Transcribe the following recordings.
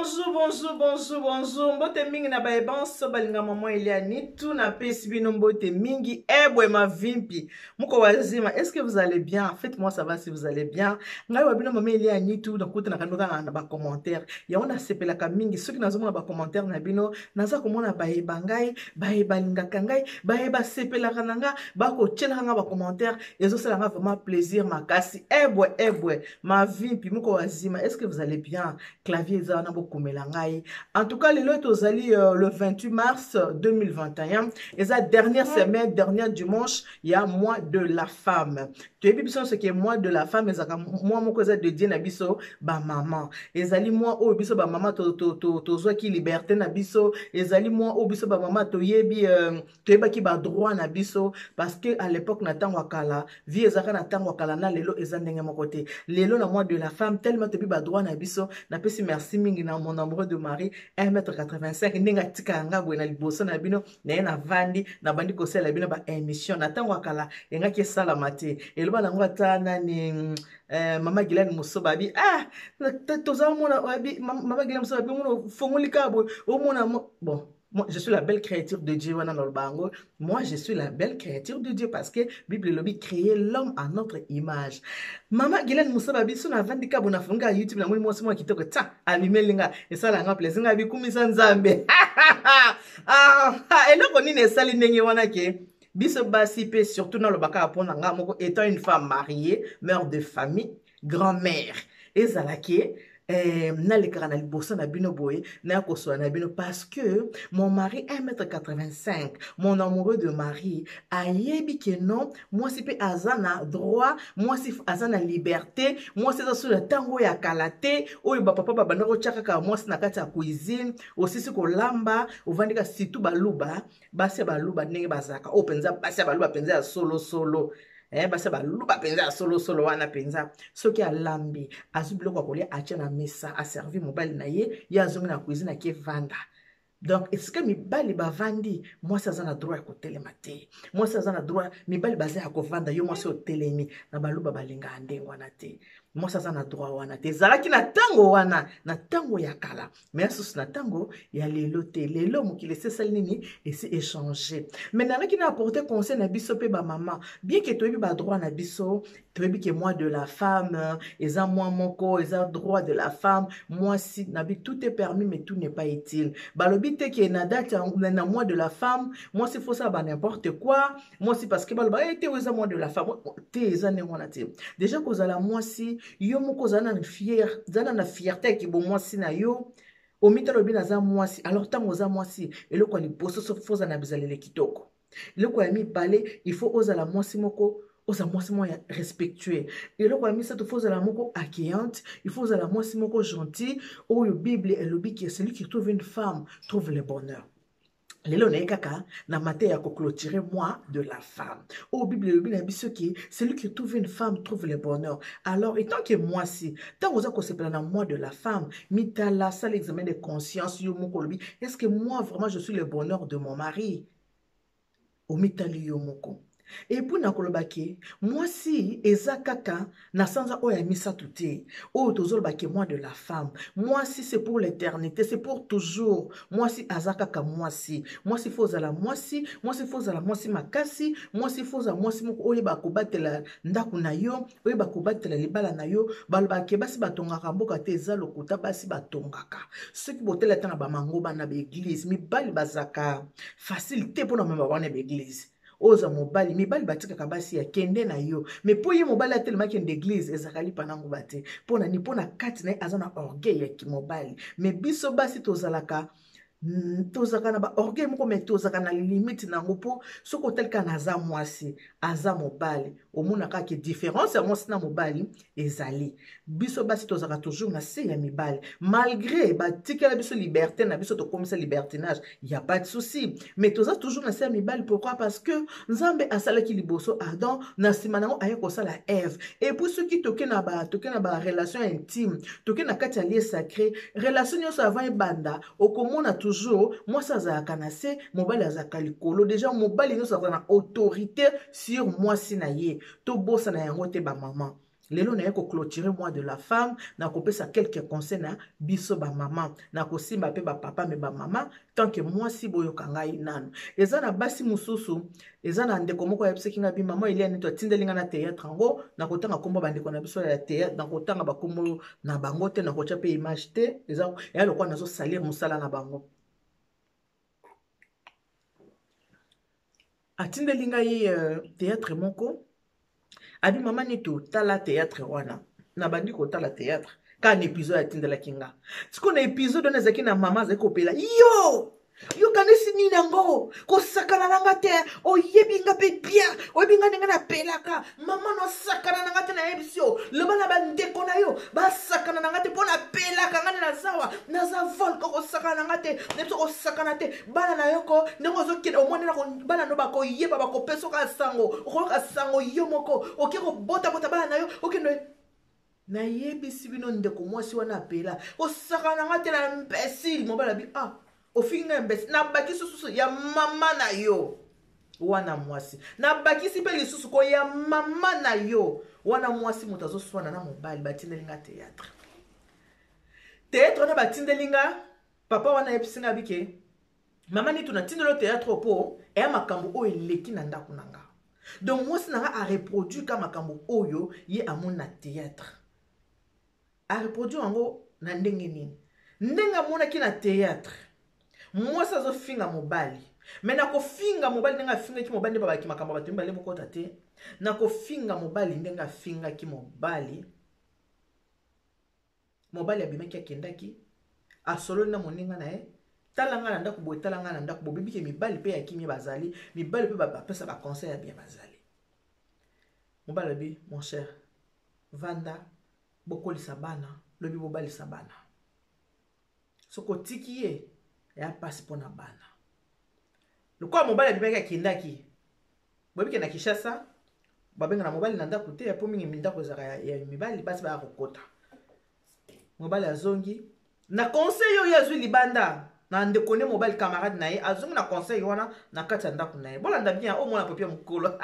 Bonjour. Mbote mingi na baebanso balinga maman Eliani. Tout na pesibino mbote mingi. Ebwe ma vimpi. Moko wazima. Est-ce que vous allez bien? Faites-moi savoir si vous allez bien. Ngai wabino maman Eliani tout na kuta na kanoka na ba commentaire. Ya ona sepela ka mingi. Ceux qui nazo na ba commentaire na bino, naza komona baeba ngai, baeba lingaka ngai, baeba sepela kananga, ba ko tshela nga ba commentaire. Ezo sala nga vraiment plaisir makasi. Ebwe ma vimpi moko wazima. Est-ce que vous allez bien? Clavier zana bokumela ngai. En tout cas, le 28 mars 2021, et la dernière semaine, dernier dimanche, il y a mois de la femme. Tu es ce qui est mois de la femme, et moi mon cousin de Dieu nabiso ba maman. Et zali moi au biso ba maman to zo ki liberté nabiso, et zali moi au biso ba maman to yebi ki ba droit nabiso parce que à l'époque natan wakala, vie ezaka natan wakala na lelo ezandenge mon côté. Lelo na mois de la femme tellement te bi ba droit nabiso na pesi merci mingi na mon amoureux de mari 1m85 ndinga tika nga bwe na liboso na bino na na vandi na bandi ko sala bino ba émission na tango akala enga ke sala mate eloba nango ata nani Mama Gilane Musoba bi toza mona wabi Mama Gilane Musoba bi mona fongolika bo o mona bon. Moi, je suis la belle créature de Dieu. Moi, je suis la belle créature de Dieu parce que Bible lobby créé l'homme à notre image. Mama Gilane Musoba bi sona vandika bona funga YouTube na moi moi kitoko ta alimelinga et ça la nga plaisir nga bi kumisa nzambe. Eloko nini esali ndenge wana ke biso basi pe surtout dans le baka apona nga moko étant une femme mariée, mère de famille, grand-mère ezalaki na le kana liboso na bino boye na kosoa na bino parce que mon mari 1m85 mon amoureux de mari ayebi que non moi si pe azana droit moi si azana liberté moi c'est sur le tango ya kalate oyo ba papa bana ko tshaka ka moi si na kati ya cuisine aussi ko lamba ovandika situ baluba basi baluba ndenge bazaka o penza basi baluba penza ya solo basa baluba penza solo wana penza soki alambi azubilo kwa kolia acha na mesa a servir mobile na ye ya zongi na cuisine ke vanda. Donc est-ce que mibali bavandi moi ça na droit ya kotelema te moi ça na droit mibali baza ya kovanda yo moi so telemi na baluba balinga ndengo wana te moi ça na droit wana te zalaki na tango wana na tango ya kala mais sous na tango ya lelo te lelo mokile se sali nini et c'est échanger mais nalaki na apporter conseil na biso pe ba maman bien que toyebi ba droit na biso toyebi que moi de la femme eza moi moko eza droit de la femme moi si nabi tout est permis mais tout n'est pas utile balobi te que na date na moi de la femme moi si faut ça ba n'importe quoi moi si parce que baloba été eza moi de la femme te eza ne wana te déjà kozala moi si yo moko zana na fierté ki bo moi si na yo o mitalo bina za moi si alors tango za moi si eloko li boso so foza na bizalele kitoko eloko ya mi balé il faut oza la moi si moko oza moi si moi respectueux eloko ya mi ça te faut la moko accueillante il faut oza la moi si moko gentil o yo Bible elobi que celui qui trouve une femme trouve le bonheur. Lelo na kaka na maté ya ko clôturer moi de la femme. Au Bible le Bible biso ki celui qui trouve une femme trouve le bonheur. Alors étant que moi si tant oza ko sepela na moi de la femme, mitala ça l'examen de conscience yo moko lobi, est-ce que moi vraiment je suis le bonheur de mon mari? O mitali yo moko. Et puis nakolobaki moi si ezakaka na sanza oya misa tuté o tozolobaki moi de la femme moi si c'est pour l'éternité c'est pour toujours moi si azakaka moi si fozala moi si fozala moi si makasi moi si fozala moi si moko oye bakobatela ndaku na yo oye bakobatela libala na yo balobaki basi batongaka mboka te eza lokuta basi batongaka ceux qui botela tana ba mango bana ba église mibali bazaka facilité pour na mema wana ba église oza mobali mibali batika basi ya kende na yo mais po ye mobali a tellement kende église ezakali panango bate pona ni pona kati na azana orgueil ya ki mobali mais biso basi tozalaka na ba orgueil moko mais tozaka na limite nango po soko telka na za mwasi aza mobali omona ka ke différence ya mwasi na mobali ezali biso basi tozaka toujours na se ya mibali malgré batikela biso liberté na biso to komisa libertinage y a pas de souci mais toza toujours na se ya mibali pourquoi parce que nzambe asalaki liboso Adam na sima nango aye kosala Ève et puis ceux qui toke na ba relation intime toke na kati ya lieu sacré relation nyonso avant ebanda okomona toujours moi ça azalaka na se mobali azalaka likolo déjà mobali nyonso azalaka na autorité sur moi si na ye to bosa na yango te ba maman lelo na ko clôturer mois de la femme na ko pesa quelques conseils na biso ba maman na ko simba pe ba papa me ba maman tant que moi si boyo kangai nanu eza na basi mususu eza na ndeko moko ya biseki nga bi maman ili ani to tindelinga na théâtre ngo na ko tanga kombo bandeko na biso ya théâtre na ko tanga ba kombo na bango te na ko tia pe image te eza ya lokwa nazo salir musala na bango atindelinga yi théâtre moko abi mama nito tala théâtre wana na bandi ko tala théâtre ka épisode atindela kinga siko na épisode on ezaki na mama zaki kopela yo kanisi nini nango kosakana nanga te oyebinga pe bien oyebinga ndenge napelaka mama nosakana nanga te nayebisi yo loba na bandeko na yo basakana nanga te mpo napelaka ngani nazawa naza volka kosakana nanga te nebiso kosakana te bana na yoko ndenge ozokende omoni bana no bakoyeba bakopesa oka sango okoyoka sango yo moko oke kobotabota bana na yo okende nayebisi bino ndeko mwasi wana apela kosakana nanga te na imbécile mobala bi ofinga mbesi na bakisi susu ya mama na yo wana mwasi na bakisi pe lisusu ko ya mama na yo wana mwasi moto azoswana na mobali batindelinga théâtre na batindelinga papa wana yebisinga bike mama ni tunatindelo théâtre po eya makambo oyo eleki na ndako nanga donc mwasi nanga a reproduire ka makambo oyo ye amoni na théâtre a reproduire yango na ndenge nini ndenge amonaki na théâtre mwasi azofinga mobali me na kofinga mobali ndenge afingaki mobali nde babaki makambo bato mibale bokota te na kofinga mobali ndenge afingaki mobali abimaki akendaki asololi na moninga na ye tala nga na ndako boye tala nga na ndako boye bibike mibali mpe ya kimia bazali mibali mpe bapesa baconseil ya bien bazali mobali abi mon cher vanda bokolisa bana lobi bobalisa bana soko otiki ye ya pasi mpona bana lokola mobali abimaki akendaki boyebike na Kinshasa babenga na mobali na ndako te po mingi ndako ezaka ya mibali basi baya kokota mobali azongi na conseil oyo azwi libanda na ndeko ne mobali camarade na ye azongi na conseil wana na kati ya ndako na ye bolanda bien o mwana popi ya mokolo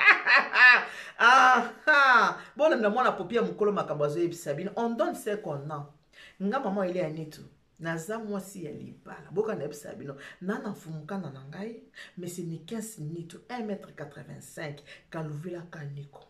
bolanda mwana popi ya mokolo makambo azoyebisa bino on donne ce qu'on a nga mama ile ya nitu naza mwasi ya libala boka na yebisa bino nana mfumukana na ngai mais c'est ni 15 nitu 1m85 kaluvila kaniko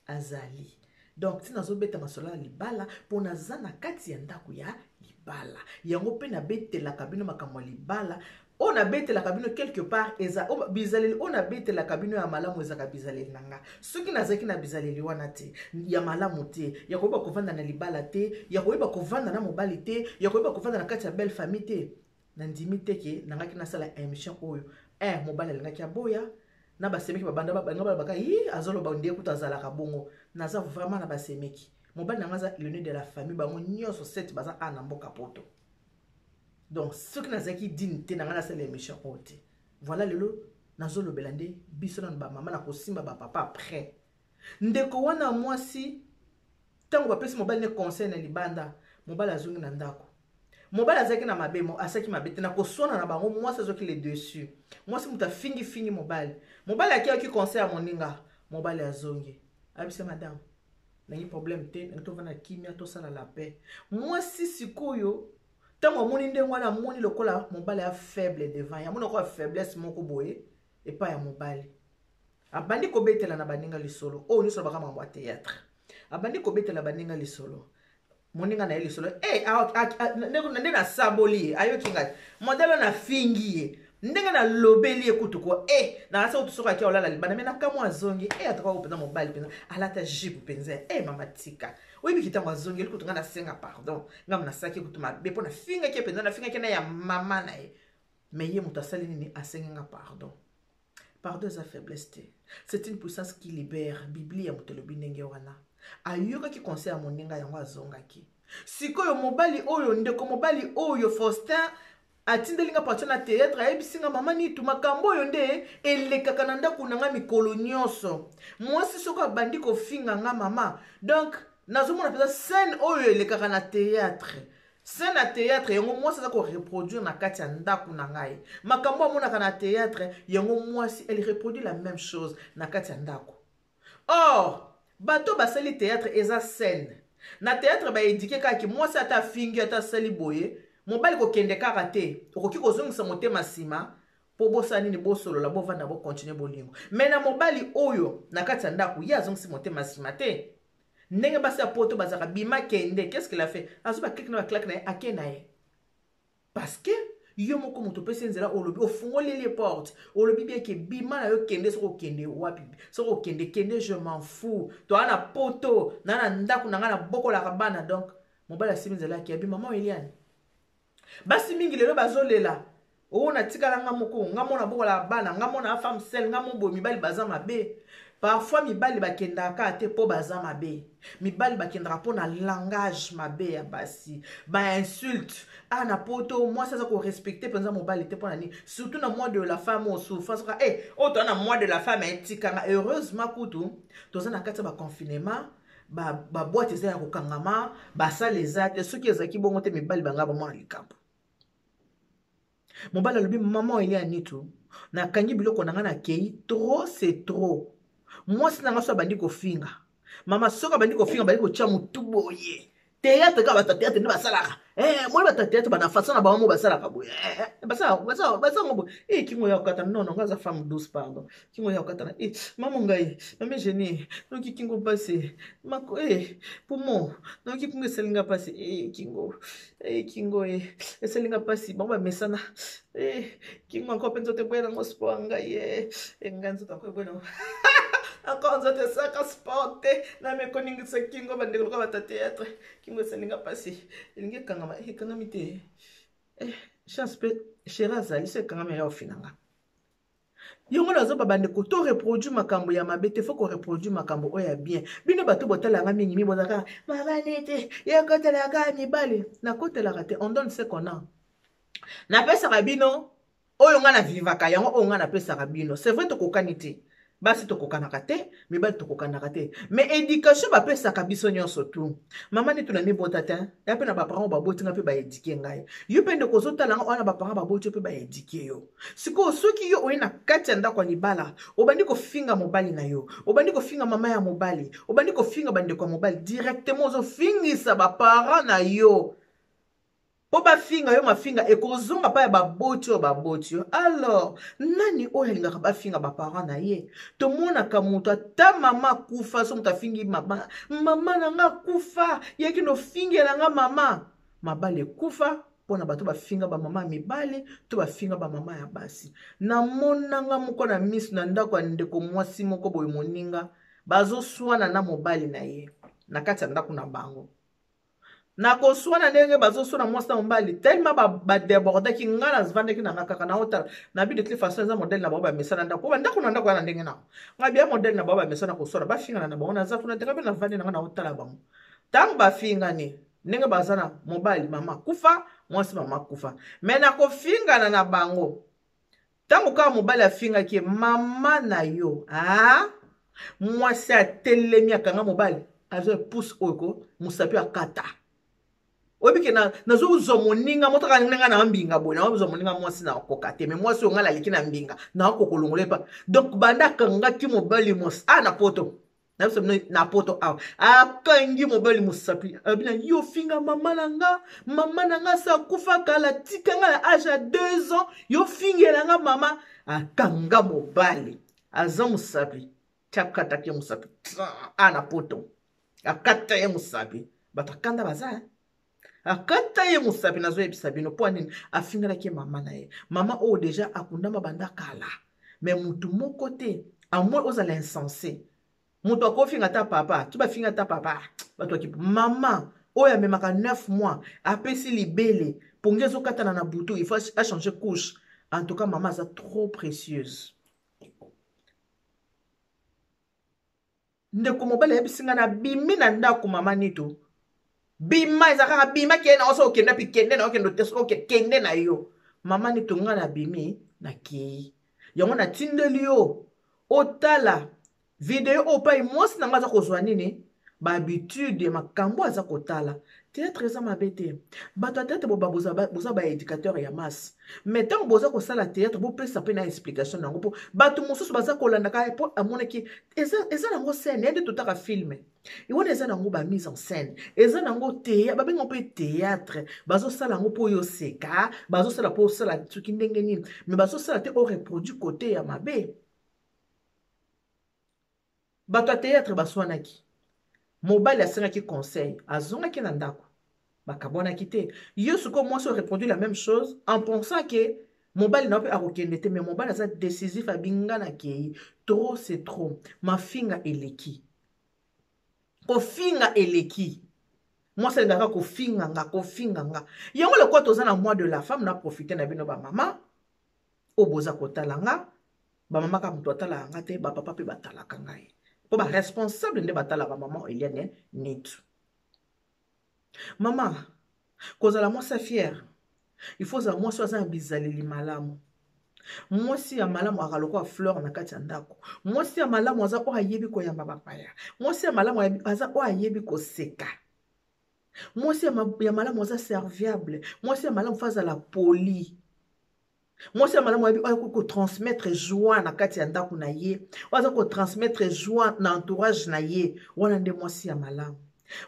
azali donc tina zobeta masola ya libala po naza na kati ya ndako ya libala yango pe na betelaka bino makambo ya libala on a betelaka bino quelque part eza bizaleli on a betelaka bino ya malamu ezaka bizaleli nanga soki nazaki na bizaleli wana te ya malamu te ya koyeba kovanda na libala te ya koyeba kovanda na mobali te ya koyeba kovanda na kati ya belle famille te na ndimi teke nangaki nasala émission oyo mobali alingaki aboya na basemeki babanda baka azoloba ndie kuta azalaka bongo naza vraiment na basemeki mobali nanga aza l'aîné de la famille bango nyonso 7 baza na mboka poto. Donc, ce qui n'a pas été dit, c'est l'émission. Voilà le nazolo belande biso na ba mama na kosimba ba papa après. Ndeko wana mwasi tango ba pesi mobali ne conseil na libanda, mobali azungi na ndako. Mobali azaki na mabemo, asaki mabete na kosona na bango mwasi azoki les dessus. Mwasi muta fingi mobali. Mobali aki conseil a moninga, mobali azongi. Abise madame. Nangi problème te, to vana kimia to sala la paix. Mwasi sikoyo tango moni ndenge wana moni lokola mobali ya faible devant ya moni ko faiblesse moko boye et pas ya mobali abandi ko betela na baninga lisolo o nyuso baka mambo théâtre abandi ko betela baninga lisolo moninga na lisolo ndenge na saboli ayo kinga modelo na fingi ndenge na lobeli ekutuko na asa utusoka kia olala libana mena kamwa zongi ataka upenda mobali pena alata jibu penza mama tika oyibi kitango azongi elikutu nga na senga pardon nga mna saki kutuma bepo na finga kia penza na finga kia na ya mama na ye mais ye mutu asali nini asenga nga pardon eza faiblesse te c'est une puissance qui libère biblia mutelobi ndenge wana ayoka ki conseil ya moninga yango azongaki sikoyo mobali oyo ndeko mobali oyo Faustin atindelinga parti na théâtre ayebisinga mama nitu makambo oyo nde elekaka na ndako na nga mikolo nyonso mwasi soko abandi kofinga nga mama donc nazomona peza scène oyo elekaka na théâtre scène na théâtre yango mwasi aza koreproduire na kati ya ndako na ngai makambo amonaka na théâtre yango mwasi elle reproduit la même chose na kati ya ndako or bato basali théâtre eza scène na théâtre baédike kaki mwasi ata fingi ata sali boye mobali kokende kaka te okoki kozongisa motema nsima mpo bosala nini bosolola bovanda bokontinue bolingo me na mobali oyo na kati ya ndako ye azongisi motema nsima te ndenge basi ya poto bazaka bima kende qu'est-ce qu'il a fait azo baklike na baklake na ye ake na ye parce que yo moko moto opesi nzela olobi ofungoleli porte olobi bieke bima na yo kende soko okende wapi soko okende kende je m'en fous toa na poto na ndako na nga na bokolaka bana donc mobali asimi nzela yake abi mama Eliane basi mingi lelo bazolela o na tikala nga moko nga mona bokolaka bana nga mona femme seule nga mo boye mibali baza mabe parfois mibali bakendaka te po baza mabe mibali bakendaka po na langage mabe ya basi ba insulte na poto moi ça ko respecter penza mobali te po na ni surtout na mois de la femme au souffrance o to na mois de la femme etikanga heureusement kutu toza na kati ba confinement ba boîte eza ya kokangama ba sala eza te soki ezaki bongo te mibali banga ba mona likambo mobali alobi maman Eliane nitu na kangi biloko na nga na kei trop c'est trop mwasi na nga so abandi kofinga mama soki abandi kofinga bandi kotia motu boye théâtre kaka bata théâtre nde basalaka moi bata théâtre bana façon na bango mo basalaka boye basango boye kingo ya kokata non nga aza femme douce pardon kingo ya kokata na mama ngai mame genie noki kingo pase mako poumon noki kingo eselinga pase kingo kingo eselinga pasi bango bamesana kingo encore mpe nzoto eboye nango sport ngai ngai nzoto encore eboye nango encore nzoto esaka sport te na mekoningisa kingo bandeko loka bata théâtre kingo eselinga pasi elingi ekangami te chance mpe chéri azali so ekangami ya ofinanga yongo nazoba bandeko to reproduire makambo ya mabe te fo koreproduire makambo oyo ya bien bino bato botalanga mingi mibozaka mabane te yekotelaka mibale nakotelaka te on donne ce qu'on a napesaka bino oyo nga na vivaka yango oyo nga napesaka bino c'est vrai tokokani te basi tokokanaka te mibali tokokanaka te mais éducation bapesaka biso nyonso tu mama neti na mibota te ya mpe na baparent baboti nga mpe baédike ngai yo mpe ndeko ozotalanga wana baparent baboti yo mpe baédike yo sikoyo soki yo oye na kati ya ndako ya libala obandi kofinga mobali na yo obandi kofinga mama ya mobali obandi kofinga bandeko ya mobali directement ozofingisa baparent na yo po bafinga yo mafinga ekozonga pa ya baboti yo alors nani oyo alingaka bafinga baparent na ye tomonaka moto ata mama kufa so moto afingi mama na nga kufa yaki nofingela nga mama mabale ekufa mpona bato bafinga bamama ya mibale to bafinga bamama ya basi namonanga moko na miso na ndako ya ndeko mwasi moko boye moninga bazoswana na mobali na ye na kati ya ndako na bango nakoswana ndenge bazoswana mwasi na mobali tellement badebordaki nga nazvandaki nanga kaka na otala na bi de toute façon eza modele na bango bamesana ndako po ndako na ndako ya na ndenge nao nga bia modele na bango bamesana koswana bafingana na bango naza kuna te nga mpe navandi nanga na otala bango ntango bafingani ndenge baza na mobali mama kufa mwasi mama kufa me nakofingana na bango ntango kaka mobali afingaki mama na yo mwasi atelemi akanga mobali azo epuse oyo mosapi akata oyebike nazozwa moninga motaka ndenge na mbinga boye nazozwa moninga mwasi na koka te me mwasi onga aleki na mbinga na kokolongola epa donc banda akangaki mobali mwasi na poto na poto awa akangi mobali mosapi abina yo finga mama na nga sa kufa kala tika nga na age ya 2 ans yo fingela nga mama akanga mobali aza mosapi tiakataki ye mosapi na poto akata ye mosapi bato akanda baza akata ye mosapi nazoyebisa bino mpo nini afingalaki mama na ye mama oyo deja akundama banda kala me mutu moko te amoi ozala insensé mutu akofinga ta papa tu bafinga ta papa bato akipo mama oyo amemaka 9 mois apesi libele pongi ezokatana na butu il faut achanger couche en tout cas mama aza trop précieuse ndeko mobali ayebisinga na bimi na ndako mama nito bima eza kaka bima kende na oso okende pi kende na okende te so kende na yo mama nito nga na bimi na kei yango na tindeli yo otala video opai mwasi na nga aza kozwa nini ba habitude makambo aza kotala théâtre eza mabe te bato ya théâtre boza baéducateur ya masse mais ntango boza kosala théâtre bopesa mpe na explication nango mpo bato mosusu baza kolandaka mpo amonaki eza nango scène ya nde totaka filme wana eza nango bamise en scène eza nango babenga mpe théâtre bazosala yango mpo oyo oseka bazosala mpo osala soki ndenge nini mais bazosala te oreproduit côté ya mabe bato ya théâtre baswanaki mobali asengaki conseil azongaki na ndako bakabwanaki te yo sikoyo mwasi oreproduit la même chose en pensant que mobali na mpe akokende te mais mobali aza décisif abinganaki ye trop c'est trop mafinga eleki kofinga eleki mwasi alingaka kofinganga yango lokwa toza na mois de la femme na profite na bino bamama oyo boza kotala nga bamama kaka moto atalaka nga te bapapa mpe batalaka ngai mpo baresponsable nde batalaka mama Eliane Nitu. Mama, kozala mwasi fier, il faut za mwasi aza na bizaleli malamu. Mwasi ya malamu akaloko fleur na kati ya ndako. Mwasi ya malamu aza o ayebi koyamba bapaya. Mwasi ya malamu aza o ayebi koseka. Mwasi ya malamu aza serviable. Mwasi ya malamu faza la poli. Mwasi ya malamu ayebi ko transmettre joie na kati ya ndako na ye. Aza ko transmettre joie na entourage na ye. Wana nde mwasi ya malamu.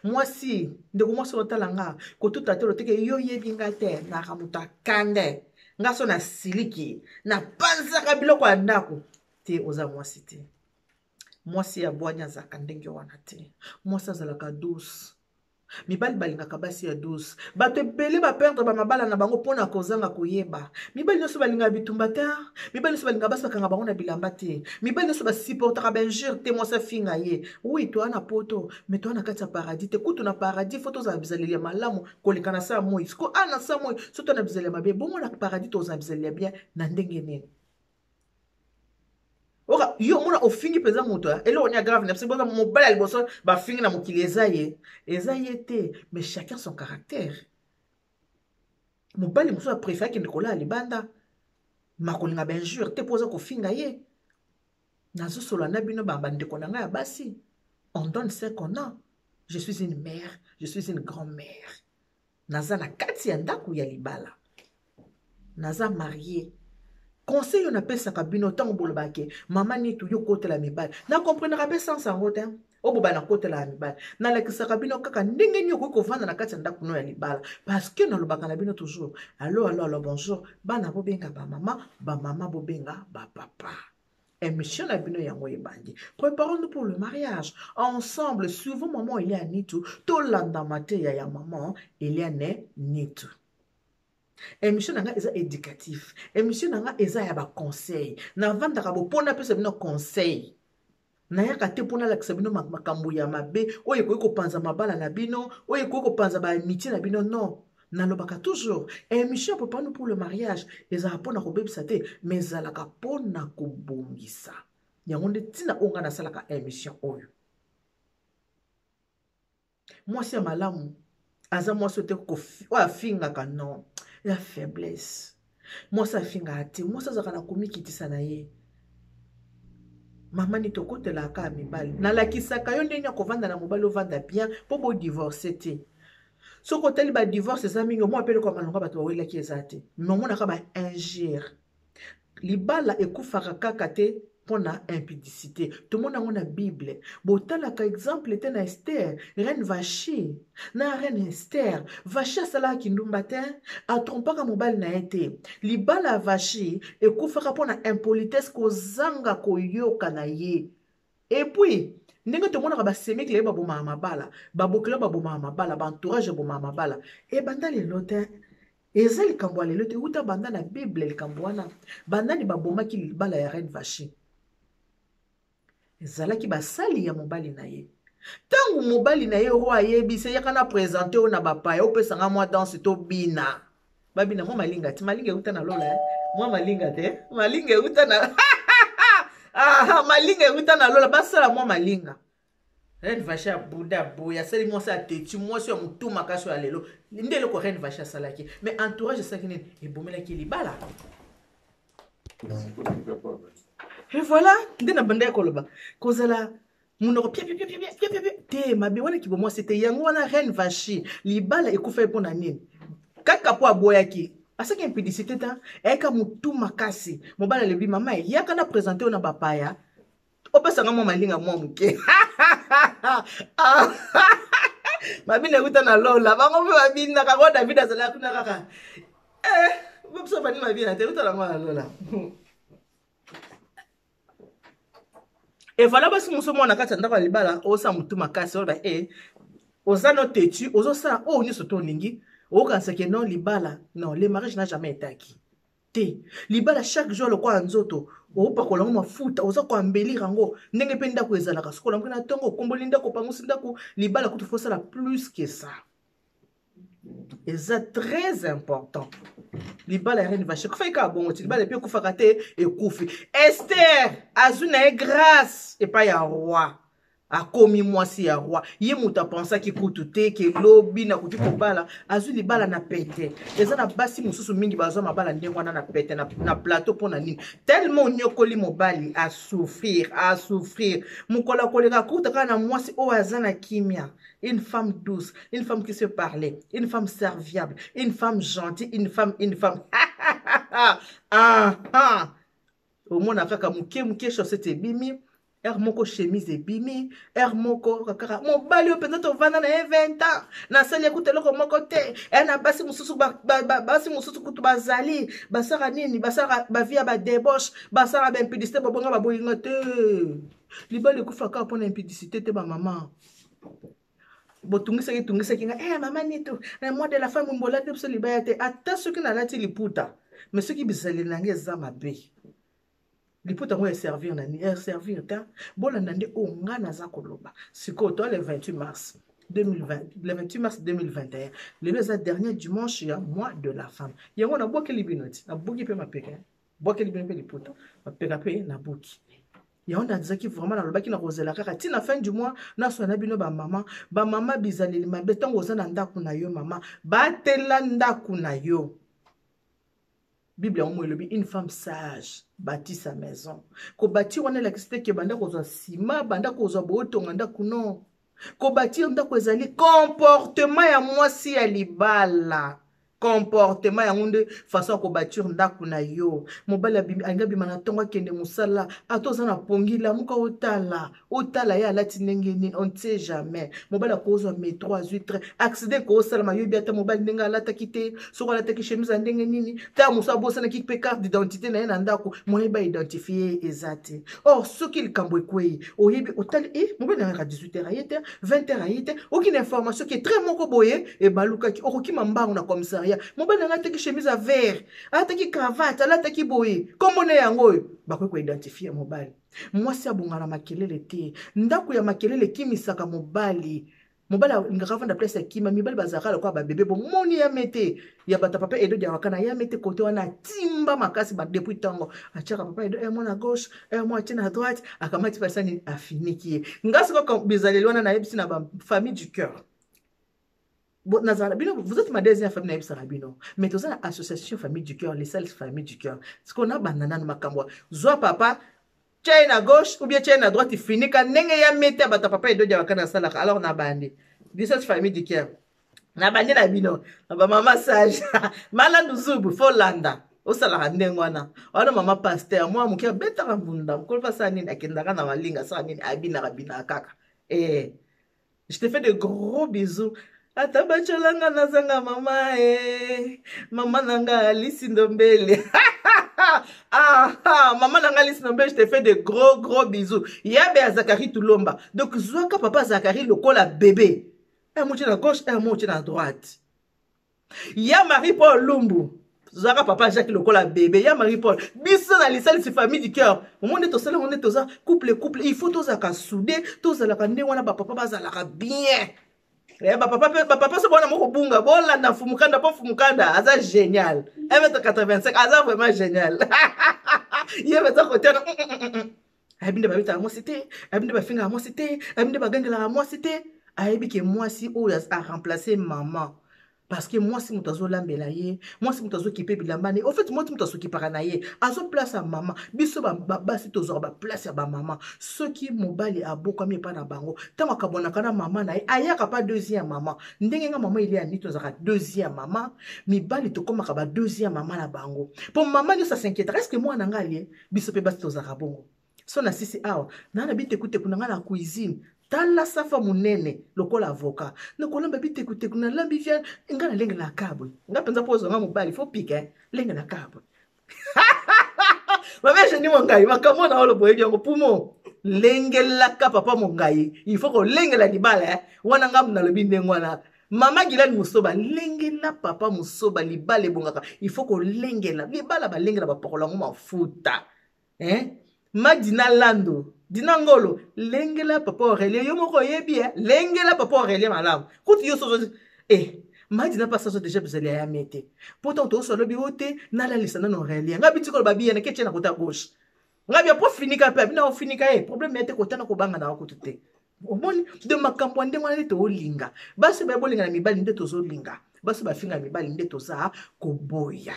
Mwasi ndeko mwasi otala nga kotuta te loteke yo yebi nga te na kamuta kande nga so na siliki na panzaka biloko ya ndako te oza mwasi te. Mwasi ya bwanya azalaka ndenge wana te. Mwasi azalaka douce. Mibali balingaka basi ya douce. Bato ebele baperdre bamabala na bango mpona kozanga koyeba. Mibali nyonso balingaka bitumba te. Mibali nyonso balingaka basi bakanga bango na bilamba te. Mibali nyonso basupportaka benjure te mwasi afinga ye. Oui, toa na poto, mais toa na kati ya paradis te. Kutu na paradis fo tozala bizaleli ya malamu koleka na sa moi. Siko ana sa moi, so toa na bizaleli ya mabe. Bongo na paradis tozala bizaleli ya bien na ndenge nini. Ora yo mona ofingi peza moto ele on ya grave na pse boza mobala liboso ba fingi na mokili ezaye te mais chacun son caractère. Mobali moso a préféré ki ndikola libanda makolinga benjure te poza ko finga ye nazo solo na bino bamba ndeko na nga ya basi on donne ce qu'on a. Je suis une mère, je suis une grand-mère. Naza na kati ya ndako ya libala. Naza mariée. Conseil on appelle ça kabino tango bolobake mama ni tu yo kote la mibali na comprendre pas sans sango te o boba na kote la mibali na la kisa kabino kaka ndenge ni ko vanda na kati ndako no ya libala parce que na lobaka na bino toujours allo bonjour bana bobenga ba mama bobenga ba papa émission na bino yango ebandi préparons-nous pour le mariage ensemble souvent maman il y a Nitu to landa mate ya maman il y a Nitu. Émission nanga eza éducatif. Émission nanga eza ya ba conseil. Na vandaka bo pona pesa bino conseil. Na yaka te pona la kisabino makambo ya mabe, oye ko panza mabala na bino, oye ko panza ba amitié na bino non. Na lobaka toujours. Émission peut pas nous pour le mariage, eza pona ko bebisa te, mais zalaka pona ko bongisa. Yango nde tina onga na salaka émission oyo. Moi c'est malamu. Aza moi sote ko wa finga ka non. La faiblesse. Moi ça finga ate. Moi ça zaka na komi kitisa na ye. Mama ni tokote la ka mibali. Na la kisaka yo ndenya ko vanda na mobali ovanda bien po bo divorcer te. So ko teli ba divorce za mingi mo apele ko malonga bato wela ki ezate. Mais mo na ka ba ingire. Libala ekufaka kaka te pona impudicité. Tout le monde a une Bible. Botala ka exemple était na Esther, reine Vachi. Na reine Esther, Vachi sala ki ndumbate, a trompaka mobali na été. Libala Vachi ekufaka pona impolitesse ko zanga ko yoka na ye. Et puis ndenge to mona ba semik le baboma mabala, babokela baboma mabala, ba entourage baboma mabala. E banda le lotin eza likambo ya lelo te uta banda na Bible likambo wana. Banda ni babomaki libala ya reine Vachi. Ezalaki basali ya mobali na ye. Tangu mobali na ye roi yebise yaka na présenter o na bapaya opesa nga mwa danse to bina. Babina mwa malinga ti malinga uta na lola mwa malinga te. Malinga uta na malinga uta na lola basala mwa malinga. Reine Vachi ya Bouddha boya sali mwa sa teti mwa so ya mutu makaso ya lelo. Ndele ko Reine Vachi salaki. Mais entourage saki nini ebomelaki libala. Et voilà, ndena banda koloba. Kozala Munoko pia pia pia pia pia pia pia te mabe wana kibo moi c'était yango wana reine vachi libala ekufa pona nini kaka po aboyaki asaki impudicité ta eka mutu makasi mobala lebi mama yaka na présenter na bapaya opesanga mwa malinga mwa muke mabina ekuta na lola bango mpe babina kako david azala kuna kaka bobiso bani mabina te ekuta nango na lola et voilà basi muso mwana kati ya ndako ya libala osa mutu makasi oba oza no tetu ozosala oyo nyonso to olingi okanisake non libala non le mariage n'a jamais été acquis te libala chaque jour lokola nzoto opakola ngo mafuta oza koambelire yango ndenge mpe ndako ezalaka sokola mpe na ntongo okomboli ndako opangusi ndako libala kutu fosala plus que ça eza très important libala ya reine vache kufa eka bongo ti libala epe ekufaka te ekufi Esther azwi na ye grâce epai ya roi akomi mwasi ya roi ye moto apensaki kutu te ke lobi nakoki kobala azwi libala na pete eza na basi mosusu mingi bazwa mabala ndenge wana na pete na plateau mpona nini tellement onyokoli mobali asouffrir mokolo akoleka kuta kaka na mwasi oyo aza na kimia une femme douce, une femme qui se parlait, une femme serviable, une femme gentille, une femme. Au moins, on a fait comme muke chaussette bimi, moko chemise bimi, moko kaka. Mon bali au peut-être vana na 20 ans. Na sali écoute loko moko te. Na basi mususu basi mususu kutu bazali, basara nini, basara ba via ba débauche, basara ba impudicité babonga ba boyinga te. Libali kufaka pona impudicité te ba maman. Botungisaki nga mama nito moi de la femme mbola te biso libaya te ata soki nalati liputa mais soki bizali nange eza mabe liputa ngo servir nani servir ta bolanda nde oyo nga naza koloba sikoyo to le 28 mars 2021 lelo eza dernier dimanche ya mois de la femme yango nabwakeli bino ti nabuki mpe mapeka bwakeli bino mpe liputa mapeka mpe nabuki ya onda dizaki vraiment na lobaki na kozela kaka ti na fin du mois na sona bino ba mama bizaleli mabe tango oza na ndaku na yo mama batela ndaku na yo Bible yango elobi une femme sage bâtit sa maison ko bâtir wana lakisite ke banda kozwa sima banda kozwa botonga ndaku non ko bâtir ndaku ezali comportement ya mwasi ya libala comportement ya ngunde façon ko bâtir ndaku na yo mobali anga bima na tonga kende musala atoza na pongila muka otala ya lati ndenge nini on ne sait jamais mobali akozwa métro azuitre accident ko sala mayo biata mobali ndenge alata kite soko alata ki chemise ndenge nini ta musa bosa na ki pe carte d'identité na na ndako moyeba identifier ezate or soki likambo ekwei oyebi otali mobali na 18h ayete 20h ayete aucune information qui est très moko boye e baluka ki okoki mambango na commissariat mobali na ataki chemise à vert ataki cravate alataki boye komone yango bakoki ko identifier mobali mwasi abunga na makelele te ndako ya makelele kimisaka mobali ngaka vanda place ya kima mibali bazaka kwa ba bébé bo moni ya mete ya bata papa edo dia wakana ya mete kote wana timba makasi ba depuis tango achaka papa edo mwana gauche moi tina à droite akamati pasani afiniki ngasi ko bizaleli wana na yebisi na ba famille du cœur. Bon, vous êtes ma deuxième famille, mais vous avez l'association famille du cœur, les seules familles du cœur. Ce qu'on a, banana, makamwa. Zoa papa, tiens à gauche ou bien tiens à droite, il finit quand n'engue ya mette à bata papa et deux diawakana salaka. Alors, on a bandé. Les seules familles du cœur. On a bandé la bino. On a maman sage. Malanda zubu, folanda. Osala ndengwana. Wana mama pasteur, moi, mon cœur, bête à mbunda. Mkol fa sanine, akendaka na malinga, sanine, abina, rabina, kaka. Je te fais de gros bisous. Atabacholanga nazanga mama mama nanga Alice Ndombele maman nanga Alice Ndombele, je te fais de gros bisous. Yabe à Zachary Toulomba. Donc zoaka papa Zachary lokola bébé. Mouche à gauche, mouche à droite. Ya Marie-Paul Lumbu. Zoaka papa Jacques lokola bébé. Ya Marie-Paul. Biso na lisali si famille du cœur. On est au salon, on est au couple. Il faut tous à soudé, tous à la kande wana papa bazalaka bien. Papa se bona moko bunga bola na fumukanda po fumukanda aza génial 1m85 aza vraiment génial yeba za côté abinde babita mo cité abinde bafinga mo cité abinde bagangela mo cité ayebi ke moi si o a remplacer maman Parce que moi, si je suis lambela ye, moi, si je suis occupé bilambane, au fait, moi, si je suis occupé paranaye, à son place à maman, biso ba si tozor ba place à ba maman, ceux qui mobali a beaucoup mieux pas na bango, tant que kabona kana maman na aya ka pas deuxième maman, ndenga maman il y a ni tozara deuxième maman, mi bali to koma ka ba deuxième maman na bango. Pour maman ça s'inquiète, est-ce que moi na ngali biso pe ba tozara bongo. So na sisi awa, na bite kute kuna na cuisine. Tala safa munene lokola avocat na kolamba bitekuteku na lambi via ngana lenga na kabwe nga penza pozo nga mobali faut pique lenga na kabwe mama je ni mongai makamo na olo boye yango pumo lengela ka papa mongai il faut ko lengela libala wana nga mna lobi ndengwana mama gilani musoba lengela papa musoba libala bongaka il faut ko lengela libala ba lengela ba pokola ngo mafuta madina lando dina ngolo lengela papa Aurélie yo moko yebi lengela papa Aurélie malamu kuti yo so madina pas ça déjà besoin ya mete pourtant to so lobi ote na la lisana no Aurélie ngabi tikolo babi na ketche na kota gauche ngabi po finika pe bina finika problème mete kota na ko banga na ko tute omoni de makambo ndenge wana to olinga basi ba bolinga na mibali nde to zo linga basi ba finga mibali nde to za ko boya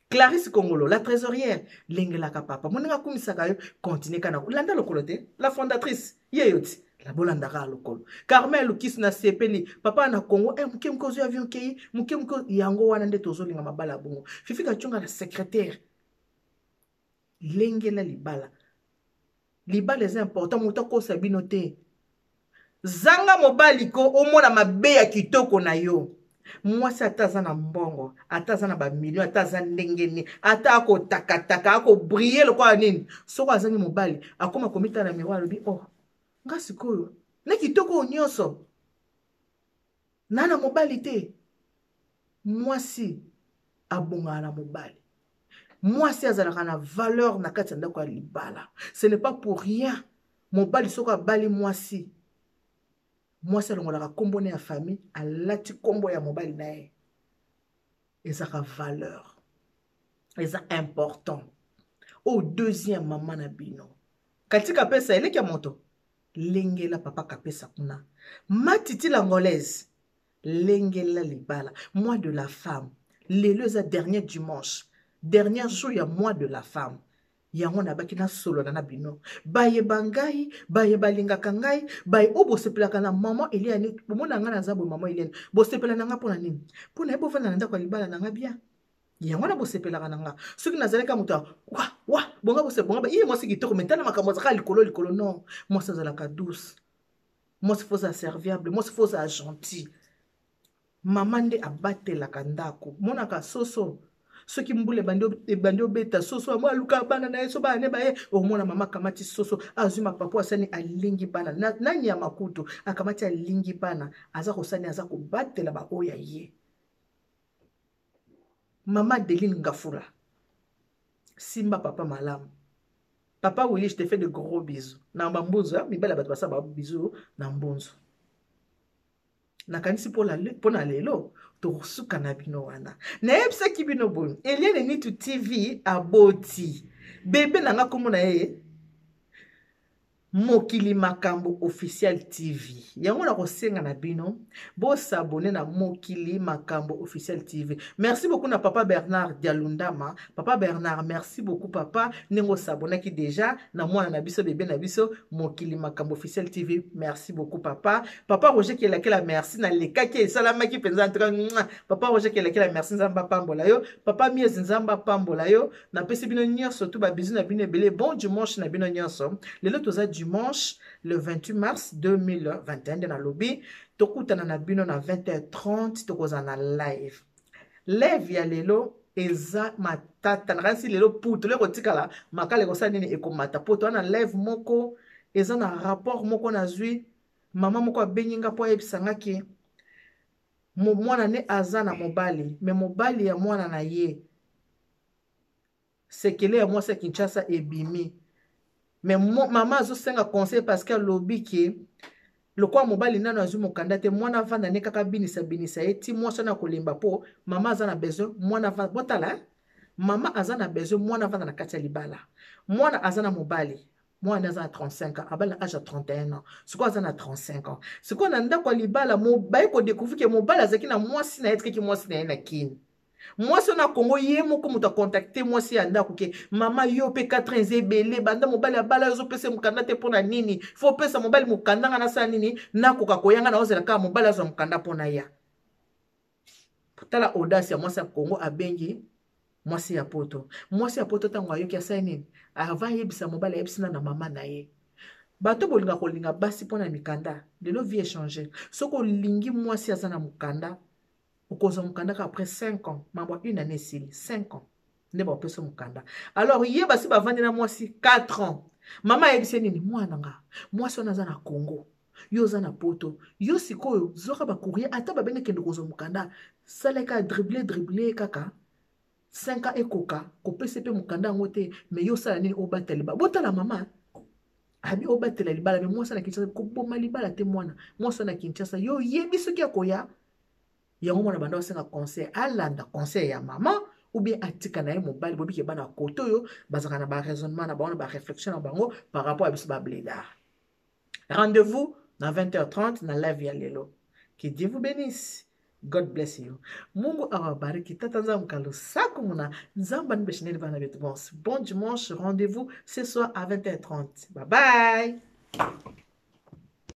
Clarisse Congolo, la trésorière, Lengela Papa, Moninga Kumisaka, continue kana. Landa lokolote, la fondatrice, Yeyoti, la bolandara lokolo. Carmel Lukis na sepeli, papa na Congo, mukem kozo avion kei, mukem ko yango wana nde tozo linga mabala bongo. Fifi Kachunga la secrétaire. Lengela libala. Libala est important, mutako sabinote. Zanga mobaliko, omona mabe ya kitoko na yo. Moi si ataza na mbongo, ataza na ba million, ataza ndengeni, atako takataka, ako briller lokwa nini. Soko azangi mobali, akoma komita na miroir lobi, oh, nga sikoyo, na kitoko nyonso. Nana mobali te. Moi si abonga na mobali. Moi si azalaka na valeur na kati ndako ya libala. Ce n'est pas pour rien. Mobali soko abali moi si. Moi, c'est le combo de la famille, à la combo ya mobile nae. Et ça a valeur. Et ça important. Au deuxième maman na bino. Katika pesa, elle est qui a moto. Lengela papa kapesa kuna. Matiti l'angolaise. Lengela libala. Mois de la femme. L'éleuse dernier dimanche. Dernier jour, il y a mois de la femme. Yango na baki na solo na bino baye bangai baye balinga kangai baye obo sepelaka na maman Eliane bomona nga na zabo maman Eliane bo sepela nanga pona nini pona ebo vana na ndako libala nanga bien yango na bo sepelaka nanga soki nazaleka muto wa bonga bo sepelaka ba moi siki toko metana makambo zaka likolo non moi ça zalaka douce moi c'est faut ça serviable moi c'est faut ça gentil maman nde abatelaka ndako monaka soso soki mbule bandi beta soso moi luka bana na yeso bana ba o mona mama kamati soso azuma papa asani alingi bana nani ya makutu akamati alingi bana aza kosani aza ko batela ba oya ye mama Deline Ngafura simba papa malamu papa Willy je te fais de gros bisous na mbonzo mi bala bato basa ba bisous na mbonzo nakanisi pona lelo tosuka na bino wana nayebisa ki bino bon Eliane Nitu TV aboti bebe nanga komona ye Mokili Makambo Officiel TV. Yango na kosenga na bino, bo s'abonner na Mokili Makambo Officiel TV. Merci beaucoup na papa Bernard Dialundama. Papa Bernard, merci beaucoup papa. Nengo s'abonner qui déjà na mwana na biso bébé na biso Mokili Makambo Officiel TV. Merci beaucoup papa. Papa Roger qui est là merci na leka qui salama qui penza entre papa Roger qui est là merci nzamba pambola yo. Papa Mies nzamba pambola yo. Na pesi bino nyonso tout ba bisu na bino belé bon dimanche na bino nyonso. Lelo toza dimanche, le 28 mars 2021, dans le lobby, tokutana na bino na 20h30, tokoza na live. Live ya lelo, eza matata, nasi lelo puto, lelo tikala, makale kosa nini ekomata, poto na live moko, eza na rapport moko na zui, mama moko abenyinga po ebisanga ki, mwana ne aza na mobali, me mobali ya mwana na ye, sekele ya mwasa Kinshasa ebimi, mais maman azo senga conseil parce que lobby ki le quoi mobali nano azu mokanda te mwana vanda ne kaka binisa eti mwasa na kolemba po mama aza na besoin mwana vanda botala mama aza na besoin mwana vanda na kati ya libala mwana aza na mobali Moi, on a 35 ans. Abal âge à 31 ans. C'est quoi, on a 35 ans. C'est quoi, on a quoi, libala, mon bail, qu'on découvre que mon bal, a zaki na moi, si na être que moi, si na kin. Moi, si on a Congo, yé, moi, comme tu as contacté, moi, si anda, ok. Maman, yo, pe 4 ans, zébélé, banda, mon bal, a bala, yo, pe, se mukanda, te pona nini. Faut pe, sa, mon bal, mukanda, na sa nini. Na, koka, koyanga, na, ozela, ka, mon bal, a mukanda, pona ya. Pourtant, la audace, moi, sa Congo, a bengi. Mwasi ya poto. Mwasi ya poto tango ayoki asali nini? Avant yebisa mobali yebisina na mama na ye. Bato bolinga kolinga basi pona mikanda. Lelo vie échanger. Soko lingi mwasi aza na mukanda. Okoza mukanda après 5 ans. Mambo une année sili. 5 ans. Nde ba opeso mukanda. Alors ye basi bavandi na mwasi 4 ans. Mama yebise nini? Mwana nga. Mwasi wana aza na Congo. Yo oza na poto. Yo sikoyo zoka ba courrier ata babenge kende koza mukanda. Saleka dribbler kaka. 5 ans ekoka kopesa pe mukanda yango te mais yo sala nini obatela libala botala mama abi obatela libala mais mwasa na Kinshasa koboma libala te mwana mwasa na Kinshasa yo yebi soki akoya yango mwana banda osenga conseil alanda conseil ya mama ou bien atika na ye mobali bobi ke bana koto yo bazaka na ba raisonnement na bango na ba réflexion na bango par rapport à biso ba blédard. Rendez-vous dans 20h30 na live ya lelo. Que Dieu vous bénisse. God bless you. Mungu awabariki. Tata nzambe kalusaku muna. Nzamba nibeshineli bana betu. Bon dimanche. Rendez-vous ce soir à 20h30. Bye bye.